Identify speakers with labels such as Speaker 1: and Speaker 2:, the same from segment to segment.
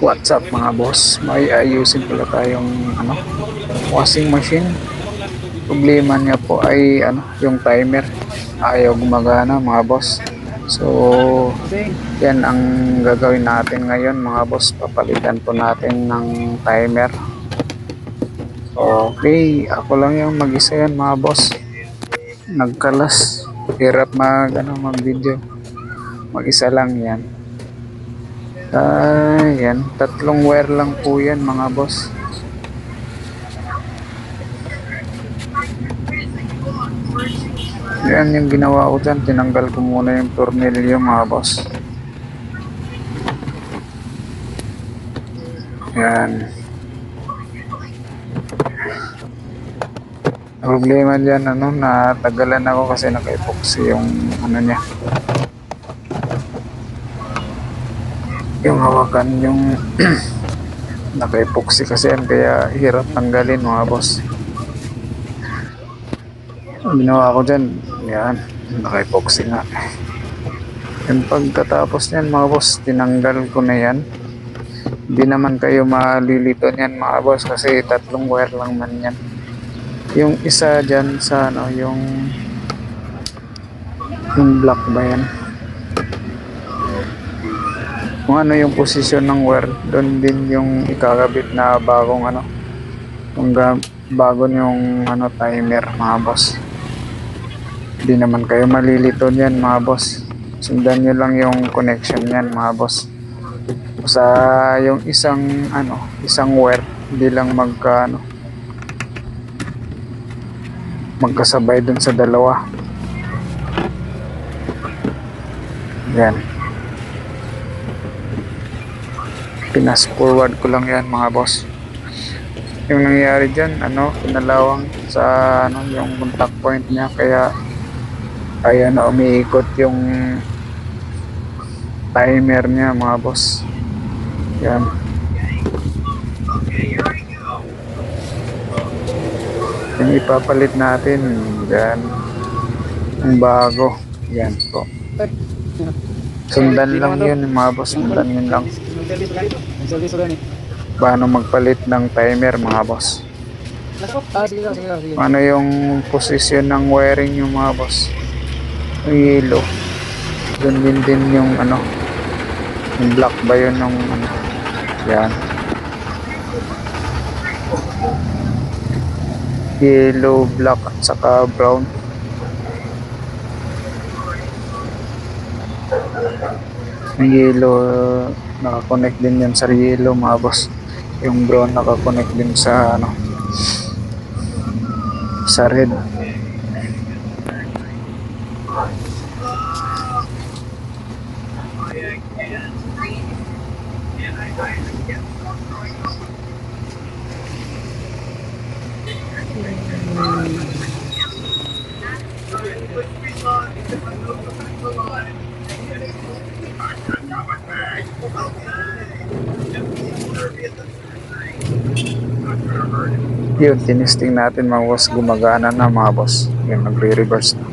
Speaker 1: What's up mga boss? May ayusin pala tayong washing machine. Problema niya po ay yung timer. Ayaw gumagana mga boss. So, yan ang gagawin natin ngayon mga boss. Papalitan po natin ng timer. Okay, ako lang yung mag-isa yan mga boss. Nagkalas. Hirap mag video. Mag-isa lang yan. Yan. Tatlong wire lang po yan mga boss. Yan yung ginawa ko dyan. Tinanggal ko muna yung tornilyo mga boss. Yan. Problema dyan, natagalan ako kasi naka-epoxy yung niya. Yung hawakan yung naka-epoxy kasi yan, kaya hirap tanggalin mga boss. Ginawa ko dyan, yan, naka-epoxy nga. Yung pagkatapos niyan mga boss, tinanggal ko na yan. Hindi naman kayo malilito niyan mga boss kasi tatlong wire lang man yan. Yung isa dyan sa yung black ba yan? Kung ano yung posisyon ng wire, doon din yung ikakabit na bagong yung bago yung timer mga boss. Hindi naman kayo malilito niyan mga boss. Sundan nyo lang yung connection niyan mga boss. Sa yung isang wire, hindi lang magkasabay dun sa dalawa. Yan. Pinas forward ko lang yan mga boss. Yung nangyari dyan, pinalawang sa yung contact point niya, kaya umiikot yung timer niya mga boss. Yan. Yung ipapalit natin yan, yung bago. Yan po. Sundan lang yun mga boss. Sundan yun lang paano magpalit ng timer mga boss. Ano yung posisyon ng wiring yung mga boss. Yung yellow, dun din yung yung black ba yun ng yan, yellow, black at saka brown. Yung yellow, nakakonect din yan sa yellow mga boss. Yung brown nakakonect din sa sa red. Yun, tinisting natin mga boss, gumagana na mga boss. Yun, nagre-reverse na.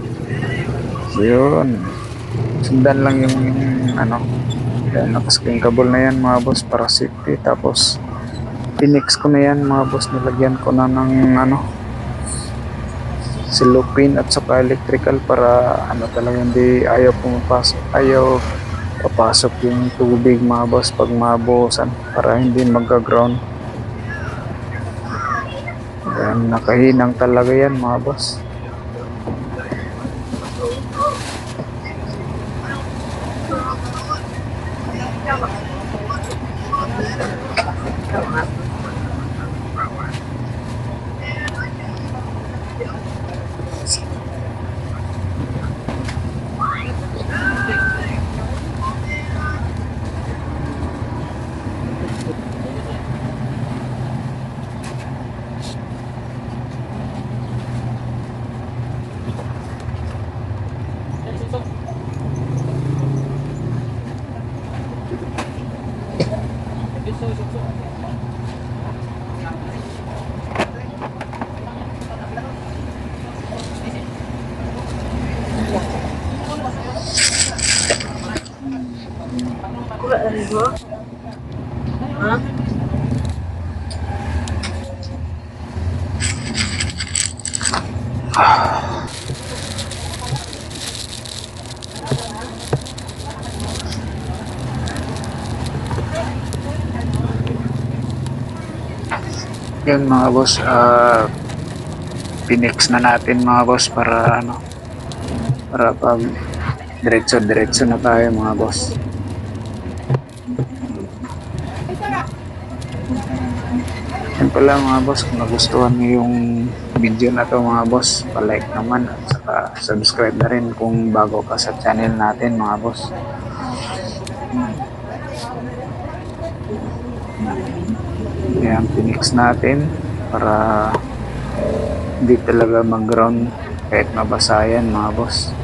Speaker 1: So yun, sundan lang yung yan, nakaskring cable na yan mga boss para safety. Tapos pinix ko na yan mga boss, nilagyan ko na ng cellophane at saka electrical para talaga hindi ayaw papasok yung tubig mga boss pag mabuhusan, para hindi magka-ground. Yan, nakahinang talaga yan mga boss. Yun mga boss, pinix na natin mga boss para para pag diretso na tayo mga boss. Yan pala mga boss, kung nagustuhan niyo yung video na to mga boss, palike naman at saka subscribe na rin kung bago ka sa channel natin mga boss. Yan, pinix natin para hindi talaga mag-ground kahit mabasa yan mga boss.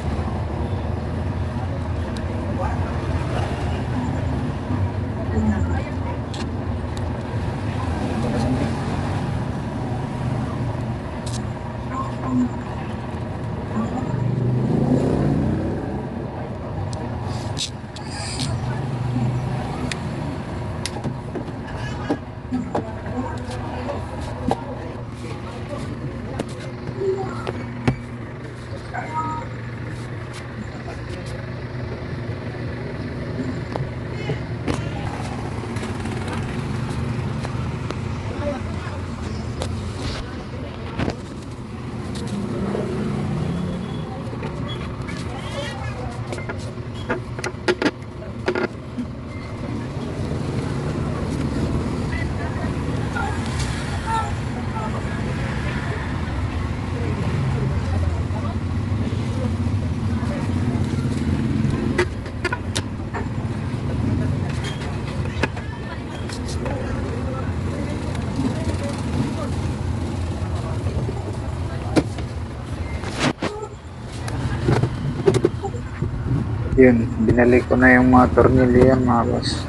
Speaker 1: Yun, binalik ko na yung mga tornilyo yan mga boss.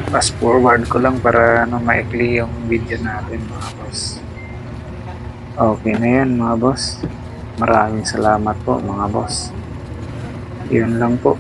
Speaker 1: Fast forward ko lang para maikli yung video natin mga boss. Okay na yan mga boss. Maraming salamat po mga boss. Yun lang po.